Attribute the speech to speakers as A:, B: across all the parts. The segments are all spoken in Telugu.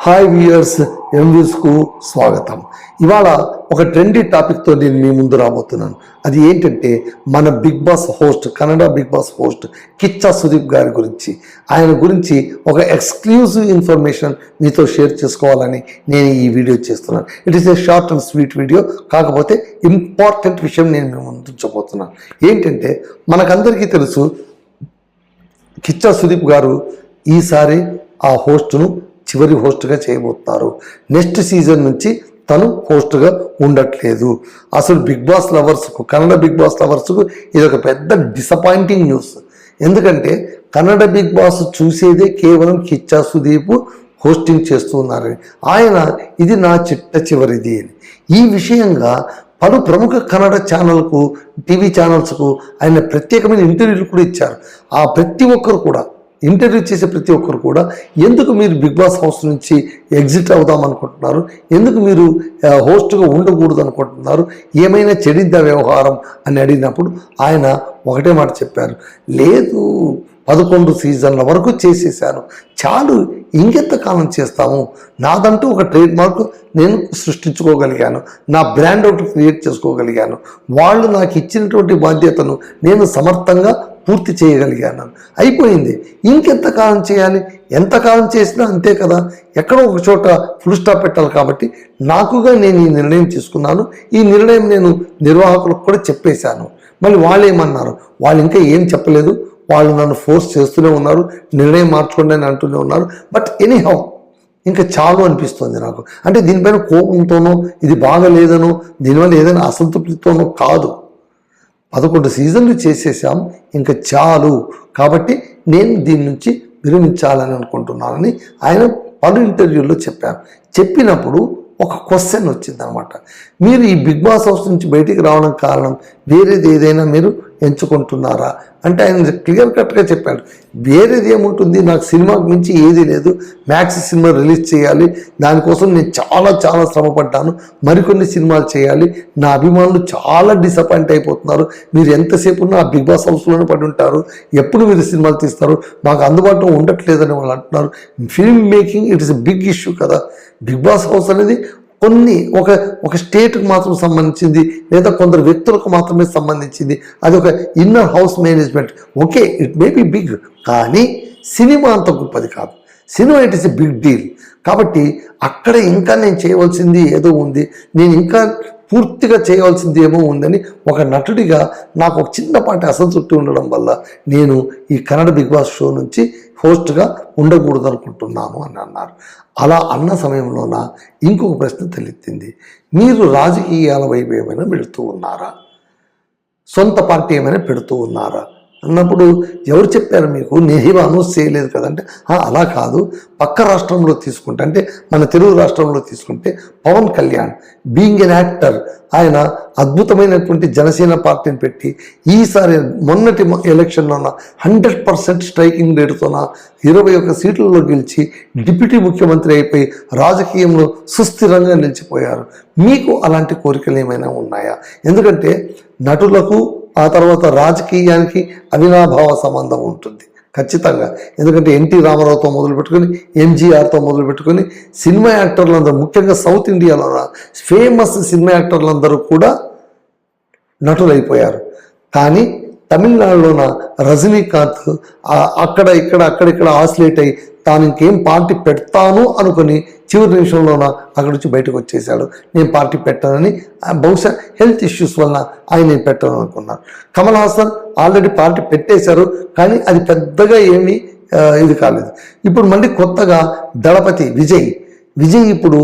A: హాయ్ వ్యూయర్స్, ఎంవ్యూస్కు స్వాగతం. ఇవాళ ఒక ట్రెండీ టాపిక్తో నేను మీ ముందు రాబోతున్నాను. అది ఏంటంటే మన big boss host, Kannada big boss host Kichcha Sudeep గారి గురించి, ఆయన గురించి ఒక ఎక్స్క్లూజివ్ ఇన్ఫర్మేషన్ మీతో షేర్ చేసుకోవాలని నేను ఈ వీడియో చేస్తున్నాను. It is a short and sweet video, కాకపోతే ఇంపార్టెంట్ విషయం నేను మీ ముందు ఉంచబోతున్నాను. ఏంటంటే మనకందరికీ తెలుసు, కిచ్చా సుదీప్ గారు ఈసారి ఆ హోస్ట్ను చివరి హోస్ట్గా చేయబోతున్నారు. నెక్స్ట్ సీజన్ నుంచి తను హోస్ట్గా ఉండట్లేదు. అసలు బిగ్ బాస్ లవర్స్కు, కన్నడ బిగ్ బాస్ లవర్స్కు ఇది ఒక పెద్ద డిసప్పాయింటింగ్ న్యూస్. ఎందుకంటే కన్నడ బిగ్ బాస్ చూసేదే కేవలం కిచ్చా సుదీప్ హోస్టింగ్ చేస్తూ ఉన్నారని, ఆయన ఇది నా చిట్ట చివరిది అని. ఈ విషయంగా పలు ప్రముఖ కన్నడ ఛానల్కు, టీవీ ఛానల్స్కు ఆయన ప్రత్యేకమైన ఇంటర్వ్యూలు కూడా ఇచ్చారు. ఆ ప్రతి ఒక్కరు కూడా, ఇంటర్వ్యూ చేసే ప్రతి ఒక్కరు కూడా, ఎందుకు మీరు బిగ్ బాస్ హౌస్ నుంచి ఎగ్జిట్ అవుదాం అనుకుంటున్నారు, ఎందుకు మీరు హోస్ట్గా ఉండకూడదు అనుకుంటున్నారు, ఏమైనా చెడిందా వ్యవహారం అని అడిగినప్పుడు ఆయన ఒకటే మాట చెప్పారు, లేదు 11 సీజన్ల వరకు చేసేసాను, చాలు, ఇంకెంతకాలం చేస్తాము, నాదంటూ ఒక ట్రేడ్ మార్క్ నేను సృష్టించుకోగలిగాను, నా బ్రాండ్ ఒకటి క్రియేట్ చేసుకోగలిగాను, వాళ్ళు నాకు ఇచ్చినటువంటి బాధ్యతను నేను సమర్థంగా పూర్తి చేయగలిగాను, అయిపోయింది, ఇంకెంతకాలం చేయాలి, ఎంతకాలం చేసినా అంతే కదా, ఎక్కడో ఒక చోట ఫుల్ స్టాప్ పెట్టాలి. కాబట్టి నాకుగా నేను ఈ నిర్ణయం తీసుకున్నాను. ఈ నిర్ణయం నేను నిర్వాహకులకు కూడా చెప్పేశాను. మళ్ళీ వాళ్ళు ఏమన్నారు, వాళ్ళు ఇంకా ఏం చెప్పలేదు, వాళ్ళు నన్ను ఫోర్స్ చేస్తూనే ఉన్నారు, నిర్ణయం మార్చుకోండి అని అంటూనే ఉన్నారు. బట్ ఎనీహౌ ఇంకా చాలు అనిపిస్తుంది నాకు. అంటే దీనిపైన కోపంతోనో, ఇది బాగలేదనో, దీనివల్ల ఏదైనా అసంతృప్తితోనో కాదు. 11 సీజన్లు చేసేసాం, ఇంకా చాలు, కాబట్టి నేను దీని నుంచి విరమించాలని అనుకుంటున్నానని ఆయన పలు ఇంటర్వ్యూల్లో చెప్పారు. చెప్పినప్పుడు ఒక క్వశ్చన్ వచ్చిందనమాట, మీరు ఈ బిగ్ బాస్ హౌస్ నుంచి బయటికి రావడం కారణం వేరేది ఏదైనా మీరు ఎంచుకుంటున్నారా అంటే ఆయన క్లియర్ కట్గా చెప్పాడు, వేరేది ఏముంటుంది, నాకు సినిమాకి మించి ఏదీ లేదు, మ్యాక్స్ సినిమా రిలీజ్ చేయాలి, దానికోసం నేను చాలా శ్రమపడ్డాను, మరికొన్ని సినిమాలు చేయాలి, నా అభిమానులు చాలా డిసప్పాయింట్ అయిపోతున్నారు, మీరు ఎంతసేపు ఉన్నా ఆ బిగ్ బాస్ హౌస్లోనే పడి ఉంటారు, ఎప్పుడు మీరు సినిమాలు తీస్తారు, మాకు అందుబాటులో ఉండట్లేదని వాళ్ళు అంటున్నారు. Film making it is a big issue కదా. బిగ్ బాస్ హౌస్ అనేది కొన్ని ఒక స్టేట్కి మాత్రం సంబంధించింది, లేదా కొందరు వ్యక్తులకు మాత్రమే సంబంధించింది, అది ఒక inner house management. Okay, it may be big, కానీ సినిమా అంత గొప్పది కాదు. Cinema it is a big deal. కాబట్టి అక్కడ ఇంకా నేను చేయవలసింది ఏదో ఉంది, నేను ఇంకా పూర్తిగా చేయవలసింది ఏమో ఉందని ఒక నటుడిగా నాకు ఒక చిన్నపాటి అసంతృప్తి ఉండడం వల్ల నేను ఈ కన్నడ బిగ్ బాస్ షో నుంచి హోస్ట్గా ఉండకూడదు అనుకుంటున్నాను అని అన్నారు. అలా అన్న సమయంలోన ఇంకొక ప్రశ్న తలెత్తింది, మీరు రాజకీయాల వైపు ఏమైనా వెళుతూ ఉన్నారా, సొంత పార్టీ ఏమైనా పెడుతూ ఉన్నారా అన్నప్పుడు, ఎవరు చెప్పారు మీకు, నేనేమో అనౌన్స్ చేయలేదు కదంటే, అలా కాదు, పక్క రాష్ట్రంలో తీసుకుంటే, అంటే మన తెలుగు రాష్ట్రంలో తీసుకుంటే Pawan Kalyan being an actor, ఆయన అద్భుతమైనటువంటి జనసేన పార్టీని పెట్టి ఈసారి మొన్నటి ఎలక్షన్లోన 100% స్ట్రైకింగ్ రేటుతోన 21 సీట్లలో గెలిచి డిప్యూటీ ముఖ్యమంత్రి అయిపోయి రాజకీయంలో సుస్థిరంగా నిలిచిపోయారు. మీకు అలాంటి కోరికలు ఏమైనా ఉన్నాయా? ఎందుకంటే నటులకు ఆ తర్వాత రాజకీయానికి అవినాభావ సంబంధం ఉంటుంది ఖచ్చితంగా. ఎందుకంటే ఎన్టీ రామారావుతో మొదలుపెట్టుకొని, ఎంజీఆర్తో మొదలుపెట్టుకొని సినిమా యాక్టర్లందరూ, ముఖ్యంగా సౌత్ ఇండియాలో ఫేమస్ సినిమా యాక్టర్లందరూ కూడా నటులైపోయారు. కానీ తమిళనాడులోన రజనీకాంత్ అక్కడిక్కడ ఆసిలేట్ అయ్యి తాను ఇంకేం పార్టీ పెడతాను అనుకుని చివరి నిమిషంలోన అక్కడి నుంచి బయటకు వచ్చేసాడు. నేను పార్టీ పెట్టానని, బహుశా హెల్త్ ఇష్యూస్ వలన ఆయన నేను పెట్టాను అనుకున్నారు. కమల్ హాసన్ ఆల్రెడీ పార్టీ పెట్టేశారు, కానీ అది పెద్దగా ఏమీ ఇది కాలేదు. ఇప్పుడు మళ్ళీ కొత్తగా దళపతి విజయ్ ఇప్పుడు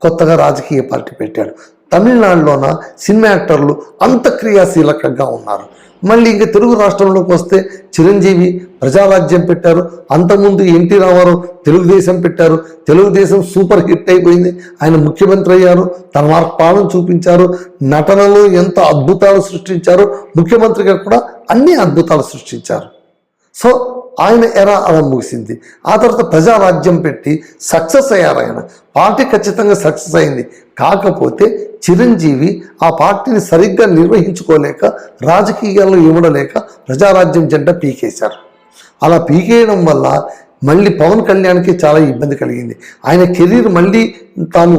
A: కొత్తగా రాజకీయ పార్టీ పెట్టాడు. తమిళనాడులోన సినిమా యాక్టర్లు అంత క్రియాశీలకంగా ఉన్నారు. మళ్ళీ ఇంకా తెలుగు రాష్ట్రంలోకి వస్తే చిరంజీవి ప్రజారాజ్యం పెట్టారు, అంతకుముందు ఎన్టీ రామారావు తెలుగుదేశం పెట్టారు, తెలుగుదేశం సూపర్ హిట్ అయిపోయింది, ఆయన ముఖ్యమంత్రి అయ్యారు, తన మార్పాలను చూపించారు, నటనలో ఎంత అద్భుతాలు సృష్టించారు, ముఖ్యమంత్రిగా కూడా అన్ని అద్భుతాలు సృష్టించారు. సో ఆయన ఎరా అలా ముగిసింది. ఆ తర్వాత ప్రజారాజ్యం పెట్టి సక్సెస్ అయ్యారు. ఆయన పార్టీ ఖచ్చితంగా సక్సెస్ అయింది. కాకపోతే చిరంజీవి ఆ పార్టీని సరిగ్గా నిర్వహించుకోలేక, రాజకీయాల్లో ఇవ్వడలేక ప్రజారాజ్యం జెండా పీకేశారు. అలా పీకేయడం వల్ల మళ్ళీ పవన్ కళ్యాణ్కి చాలా ఇబ్బంది కలిగింది. ఆయన కెరీర్ మళ్ళీ తాను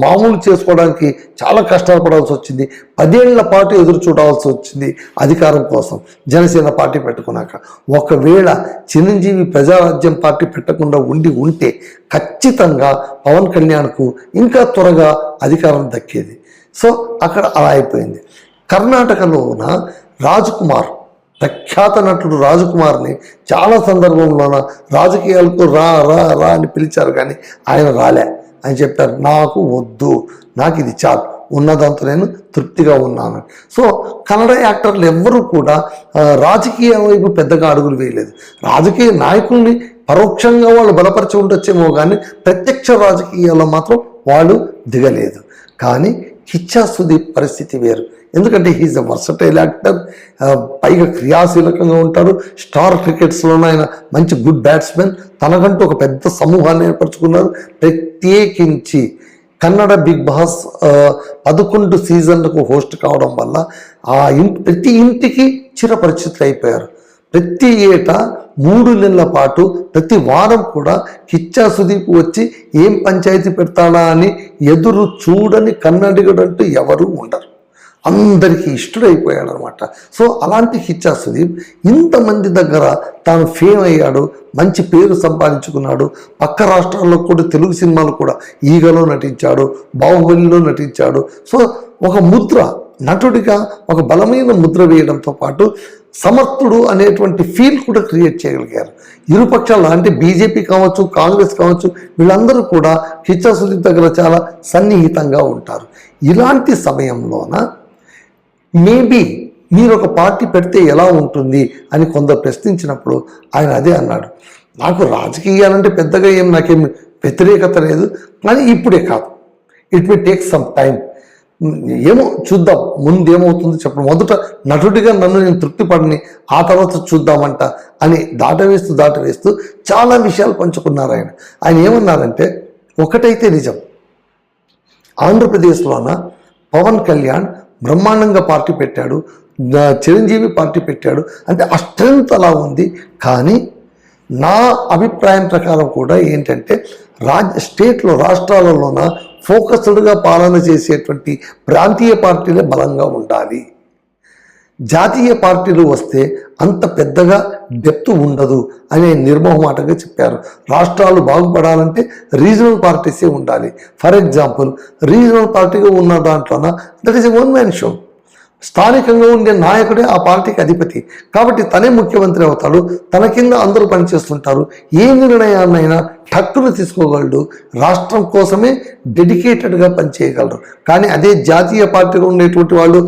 A: మామూలు చేసుకోవడానికి చాలా కష్టాలు పడాల్సి వచ్చింది. 10 ఏళ్ల పాటు ఎదురు చూడాల్సి వచ్చింది అధికారం కోసం జనసేన పార్టీ పెట్టుకున్నాక. ఒకవేళ చిరంజీవి ప్రజారాజ్యం పార్టీ పెట్టకుండా ఉంటే ఖచ్చితంగా పవన్ కళ్యాణ్కు ఇంకా త్వరగా అధికారం దక్కేది. సో అక్కడ అలా అయిపోయింది. కర్ణాటకలోన రాజ్కుమార్, ప్రఖ్యాత నటుడు రాజ్కుమార్ని చాలా సందర్భంలోన రాజకీయాలకు రా రా రా అని పిలిచారు, కానీ ఆయన రాలే. ఆయన చెప్పారు, నాకు వద్దు, నాకు ఇది చాలు, ఉన్నదంతా నేను తృప్తిగా ఉన్నాను. సో కన్నడ యాక్టర్లు ఎవ్వరూ కూడా రాజకీయ వైపు పెద్దగా అడుగులు వేయలేదు. రాజకీయ నాయకుల్ని పరోక్షంగా వాళ్ళు బలపరిచి ఉండొచ్చేమో కానీ ప్రత్యక్ష రాజకీయాల్లో మాత్రం వాళ్ళు దిగలేదు. కానీ కిచ్చా సుదీప్ పరిస్థితి వేరు. ఎందుకంటే హీఈస్ ఎ వర్సటైల్ యాక్టర్, పైగా క్రియాశీలకంగా ఉంటారు. స్టార్ క్రికెట్స్లోనే ఆయన మంచి గుడ్ బ్యాట్స్మెన్. తనకంటూ ఒక పెద్ద సమూహాన్ని ఏర్పరచుకున్నారు. ప్రత్యేకించి కన్నడ బిగ్ బాస్ 11 సీజన్లకు హోస్ట్ కావడం వల్ల ప్రతి ఇంటికి చిరపరిచితులు అయిపోయారు. ప్రతి ఏటా 3 నెలల పాటు ప్రతి వారం కూడా కిచ్చా సుదీప్ వచ్చి ఏం పంచాయతీ పెడతాడా అని ఎదురు చూడని కన్నడిగుడు అంటూ ఎవరూ ఉండరు. అందరికీ ఇష్టడైపోయాడు అనమాట. సో అలాంటి కిచ్చా సుదీప్ ఇంతమంది దగ్గర తాను ఫేమ్ అయ్యాడు, మంచి పేరు సంపాదించుకున్నాడు. పక్క రాష్ట్రాల్లో కూడా తెలుగు సినిమాలు కూడా ఈగలో నటించాడు, బాహుబలిలో నటించాడు. సో ఒక ముద్ర, నటుడిగా ఒక బలమైన ముద్ర వేయడంతో పాటు సమర్థుడు అనేటువంటి ఫీల్ కూడా క్రియేట్ చేయగలిగారు. ఇరుపక్షాలు అంటే బీజేపీ కావచ్చు, కాంగ్రెస్ కావచ్చు, వీళ్ళందరూ కూడా కిచ్చా సుదీప్ దగ్గర చాలా సన్నిహితంగా ఉంటారు. ఇలాంటి సమయంలోన మేబీ మీరు ఒక పార్టీ పెడితే ఎలా ఉంటుంది అని కొందరు ప్రశ్నించినప్పుడు ఆయన అదే అన్నాడు, నాకు రాజకీయాలంటే పెద్దగా నాకేం వ్యతిరేకత లేదు, కానీ ఇప్పుడే కాదు, it may take some time, ఏమో చూద్దాం ముందేమవుతుందో చెప్పడం, మొదట నటుడిగా నన్ను నేను తృప్తిపడని ఆ తర్వాత చూద్దామంట అని దాటవేస్తూ చాలా విషయాలు పంచుకున్నారు ఆయన. ఆయన ఏమన్నారంటే, ఒకటైతే నిజం, ఆంధ్రప్రదేశ్లోన పవన్ కళ్యాణ్ బ్రహ్మాండంగా పార్టీ పెట్టాడు, చిరంజీవి పార్టీ పెట్టాడు, అంటే ఆ స్ట్రెంగ్త్ అలా ఉంది. కానీ నా అభిప్రాయం ప్రకారం కూడా ఏంటంటే స్టేట్లో రాష్ట్రాలలోన ఫోకస్డ్గా పాలన చేసేటువంటి ప్రాంతీయ పార్టీలే బలంగా ఉండాలి. జాతీయ పార్టీలు వస్తే అంత పెద్దగా డెప్త్ ఉండదు అనే నిర్మోహమాటంగా చెప్పారు. రాష్ట్రాలు బాగుపడాలంటే రీజనల్ పార్టీసే ఉండాలి. ఫర్ ఎగ్జాంపుల్, రీజనల్ పార్టీగా ఉన్న దాంట్లోన that is a one man show. స్థానికంగా ఉండే నాయకుడే ఆ పార్టీకి అధిపతి, కాబట్టి తనే ముఖ్యమంత్రి అవుతాడు. తన కింద అందరూ పనిచేస్తుంటారు. ఏ నిర్ణయాన్నైనా టక్కును తీసుకోగలడు, రాష్ట్రం కోసమే డెడికేటెడ్గా పనిచేయగలరు. కానీ అదే జాతీయ పార్టీలో ఉండేటువంటి వాళ్ళు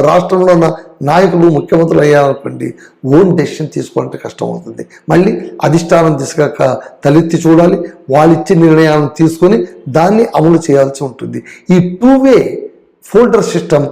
A: రాష్ట్రంలో ఉన్న నాయకులు ముఖ్యమంత్రులు అయ్యారనుకోండి, ఓన్ డెసిషన్ తీసుకోవాలంటే కష్టం అవుతుంది. మళ్ళీ అధిష్టానం దిశగా తలెత్తి చూడాలి, వాళ్ళు ఇచ్చే నిర్ణయాలను తీసుకొని దాన్ని అమలు చేయాల్సి ఉంటుంది. ఈ 2-way ఫోల్డర్ సిస్టమ్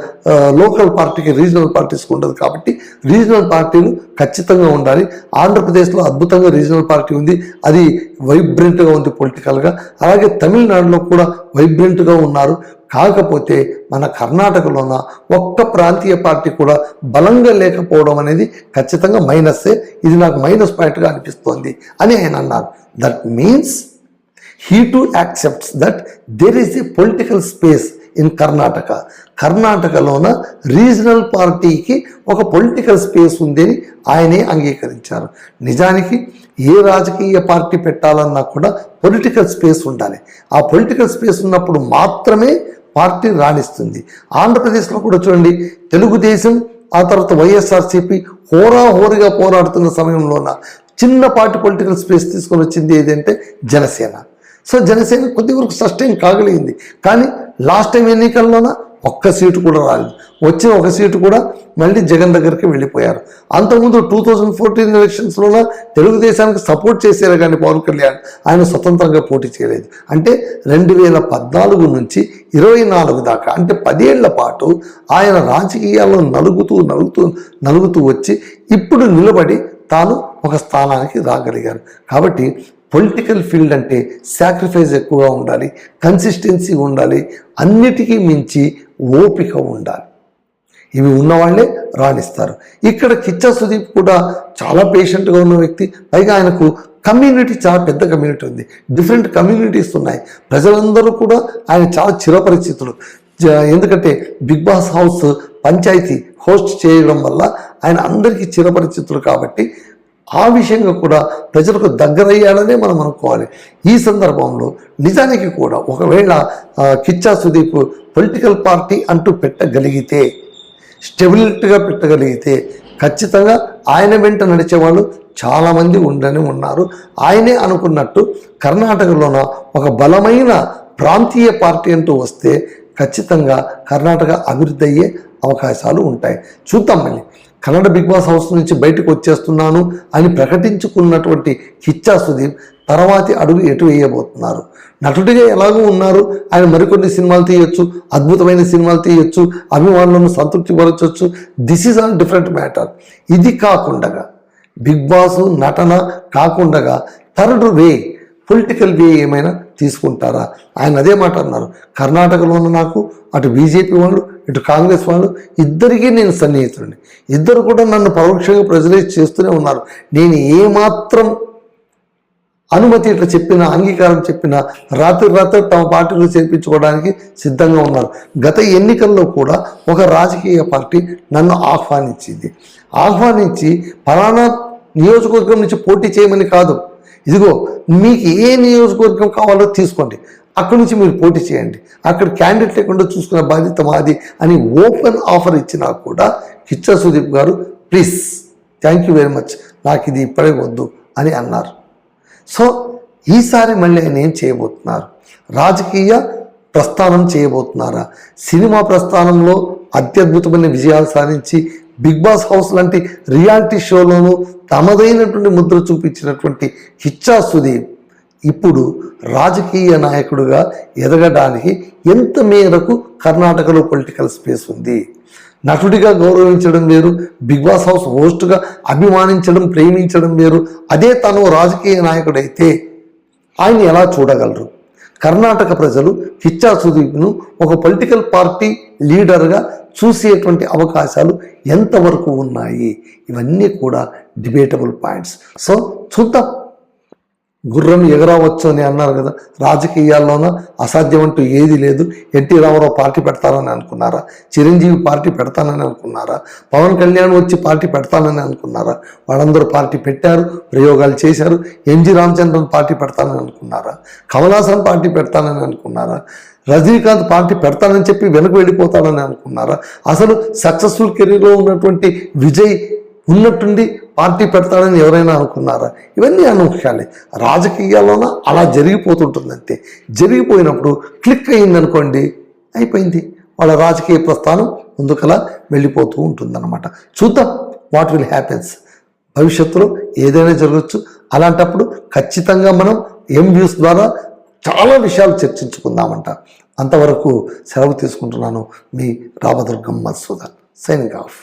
A: లోకల్ పార్టీకి, రీజనల్ పార్టీస్కి ఉండదు. కాబట్టి రీజనల్ పార్టీలు ఖచ్చితంగా ఉండాలి. ఆంధ్రప్రదేశ్లో అద్భుతంగా రీజనల్ పార్టీ ఉంది, అది వైబ్రెంట్గా ఉంది పొలిటికల్గా. అలాగే తమిళనాడులో కూడా వైబ్రెంట్గా ఉన్నారు. కాకపోతే మన కర్ణాటకలోన ఒక్క ప్రాంతీయ పార్టీ కూడా బలంగా లేకపోవడం అనేది ఖచ్చితంగా మైనస్సే. ఇది నాకు మైనస్ పాయింట్గా అనిపిస్తోంది అని ఆయన అన్నారు. That means he too accepts that there is a political space in కర్ణాటకలోన రీజనల్ పార్టీకి ఒక పొలిటికల్ స్పేస్ ఉందని ఆయనే అంగీకరించారు. నిజానికి ఏ రాజకీయ పార్టీ పెట్టాలన్నా కూడా పొలిటికల్ స్పేస్ ఉండాలి. ఆ పొలిటికల్ స్పేస్ ఉన్నప్పుడు మాత్రమే పార్టీ రాణిస్తుంది. ఆంధ్రప్రదేశ్లో కూడా చూడండి, తెలుగుదేశం ఆ తర్వాత వైఎస్ఆర్సీపీ హోరాహోరీగా పోరాడుతున్న సమయంలోన చిన్నపాటి పొలిటికల్ స్పేస్ తీసుకొని వచ్చింది ఏదంటే జనసేన. సో జనసేన కొద్ది వరకు సస్టైన్ కాగలిగింది. కానీ లాస్ట్ టైం ఎన్నికల్లోన ఒక్క సీటు కూడా రాలేదు. వచ్చిన ఒక సీటు కూడా మళ్ళీ జగన్ దగ్గరికి వెళ్ళిపోయారు. అంతకుముందు 2014 ఎలక్షన్స్లోన తెలుగుదేశానికి సపోర్ట్ చేశారు, కానీ పవన్ కళ్యాణ్ ఆయన స్వతంత్రంగా పోటీ చేయలేదు. అంటే 2014 నుంచి 24 దాకా, అంటే 10 ఏళ్ల పాటు ఆయన రాజకీయాల్లో నలుగుతూ వచ్చి ఇప్పుడు నిలబడి తాను ఒక స్థానానికి రాగలిగారు. కాబట్టి పొలిటికల్ ఫీల్డ్ అంటే సాక్రిఫైస్ ఎక్కువగా ఉండాలి, కన్సిస్టెన్సీ ఉండాలి, అన్నిటికీ మించి ఓపిక ఉండాలి. ఇవి ఉన్నవాళ్లే రాణిస్తారు. ఇక్కడ కిచ్చా సుదీప్ కూడా చాలా పేషెంట్గా ఉన్న వ్యక్తి. పైగా ఆయనకు కమ్యూనిటీ చాలా పెద్ద కమ్యూనిటీ ఉంది, డిఫరెంట్ కమ్యూనిటీస్ ఉన్నాయి. ప్రజలందరూ కూడా ఆయన చాలా చిరపరిచితులు. ఎందుకంటే బిగ్ బాస్ హౌస్ పంచాయతీ హోస్ట్ చేయడం వల్ల ఆయన అందరికీ చిరపరిచితులు కాబట్టి ఆ విషయంగా కూడా ప్రజలకు దగ్గరయ్యాడనే మనం అనుకోవాలి. ఈ సందర్భంలో నిజానికి కూడా ఒకవేళ కిచ్చా సుదీప్ పొలిటికల్ పార్టీ అంటూ పెట్టగలిగితే, స్టెబిలిటీగా పెట్టగలిగితే ఖచ్చితంగా ఆయన వెంట నడిచేవాళ్ళు చాలామంది ఉన్నారు. ఆయనే అనుకున్నట్టు కర్ణాటకలోన ఒక బలమైన ప్రాంతీయ పార్టీ అంటూ వస్తే ఖచ్చితంగా కర్ణాటక అభివృద్ధి అయ్యే అవకాశాలు ఉంటాయి. చూద్దాం. మళ్ళీ కన్నడ బిగ్ బాస్ హౌస్ నుంచి బయటకు వచ్చేస్తున్నాను అని ప్రకటించుకున్నటువంటి కిచ్చా సుదీప్ తర్వాతి అడుగు ఎటు వేయబోతున్నారు? నటుడిగా ఎలాగూ ఉన్నారు, ఆయన మరికొన్ని సినిమాలు తీయొచ్చు, అద్భుతమైన సినిమాలు తీయొచ్చు, అభిమానులను సంతృప్తి పరచవచ్చు. This is all different matter. ఇది కాకుండా బిగ్ బాస్ నటన కాకుండా థర్డ్ వే, పొలిటికల్ వే ఏమైనా తీసుకుంటారా? ఆయన అదే మాట అన్నారు, కర్ణాటకలోనూ నాకు అటు బీజేపీ వాళ్ళు ఇటు కాంగ్రెస్ వాళ్ళు ఇద్దరికీ నేను సన్నిహితుడిని, ఇద్దరు కూడా నన్ను పరోక్షంగా ప్రెజరైజ్ చేస్తూనే ఉన్నారు. నేను ఏమాత్రం అనుమతి ఇట్లా చెప్పినా, అంగీకారం చెప్పినా రాత్రి తమ పార్టీలో చేర్పించుకోవడానికి సిద్ధంగా ఉన్నారు. గత ఎన్నికల్లో కూడా ఒక రాజకీయ పార్టీ నన్ను ఆహ్వానించి ఫలానా నియోజకవర్గం నుంచి పోటీ చేయమని కాదు, ఇదిగో మీకు ఏ నియోజకవర్గం కావాలో తీసుకోండి, అక్కడి నుంచి మీరు పోటీ చేయండి, అక్కడ క్యాండిడేట్ లేకుండా చూసుకునే బాధ్యత మాది అని ఓపెన్ ఆఫర్ ఇచ్చినా కూడా కిచ్చా సుదీప్ గారు please thank you very much, నాకు ఇది ఇప్పుడే వద్దు అని అన్నారు. సో ఈసారి మళ్ళీ ఆయన ఏం చేయబోతున్నారు? రాజకీయ ప్రస్థానం చేయబోతున్నారా? సినిమా ప్రస్థానంలో అత్యద్భుతమైన విజయాలు సాధించి బిగ్ బాస్ హౌస్ లాంటి రియాలిటీ షోలోనూ తమదైనటువంటి ముద్ర చూపించినటువంటి కిచ్చా సుదీప్ ఇప్పుడు రాజకీయ నాయకుడిగా ఎదగడానికి ఎంత మేరకు కర్ణాటకలో పొలిటికల్ స్పేస్ ఉంది? నటుడిగా గౌరవించడం వేరు, బిగ్ బాస్ హౌస్ హోస్ట్గా అభిమానించడం, ప్రేమించడం వేరు. అదే తను రాజకీయ నాయకుడైతే ఆయన ఎలా చూడగలరు? కర్ణాటక ప్రజలు కిచ్చా సుదీప్ను ఒక పొలిటికల్ పార్టీ లీడర్గా చూసేటువంటి అవకాశాలు ఎంతవరకు ఉన్నాయి? ఇవన్నీ కూడా డిబేటబుల్ పాయింట్స్. సో చూద్దాం. గుర్రం ఎగరవచ్చు అని అన్నారు కదా, రాజకీయాల్లోన అసాధ్యం అంటూ ఏది లేదు. ఎన్టీ రామారావు పార్టీ పెడతానని అనుకున్నారా? చిరంజీవి పార్టీ పెడతానని అనుకున్నారా? పవన్ కళ్యాణ్ వచ్చి పార్టీ పెడతానని అనుకున్నారా? వాళ్ళందరూ పార్టీ పెట్టారు, ప్రయోగాలు చేశారు. ఎన్జి రామచంద్రన్ పార్టీ పెడతానని అనుకున్నారా? కమల్ హాసన్ పార్టీ పెడతానని అనుకున్నారా? రజనీకాంత్ పార్టీ పెడతానని చెప్పి వెనక్కి వెళ్ళిపోతానని అనుకున్నారా? అసలు సక్సెస్ఫుల్ కెరీర్లో ఉన్నటువంటి విజయ్ ఉన్నట్టుండి పార్టీ పెడతాడని ఎవరైనా అనుకున్నారా? ఇవన్నీ అనూహ్యాలే. రాజకీయాల్లోన అలా జరిగిపోతుంటుంది అంతే. జరిగిపోయినప్పుడు క్లిక్ అయిందనుకోండి, అయిపోయింది, వాళ్ళ రాజకీయ ప్రస్థానం ముందుకలా వెళ్ళిపోతూ ఉంటుందన్నమాట. చూద్దాం వాట్ విల్ హ్యాపెన్స్. భవిష్యత్తులో ఏదైనా జరగచ్చు. అలాంటప్పుడు ఖచ్చితంగా మనం వ్యూస్ ద్వారా చాలా విషయాలు చర్చించుకుందామంట. అంతవరకు సెలవు తీసుకుంటున్నాను. మీ రామదుర్గం మధుసూదన్, సైనింగ్ ఆఫ్.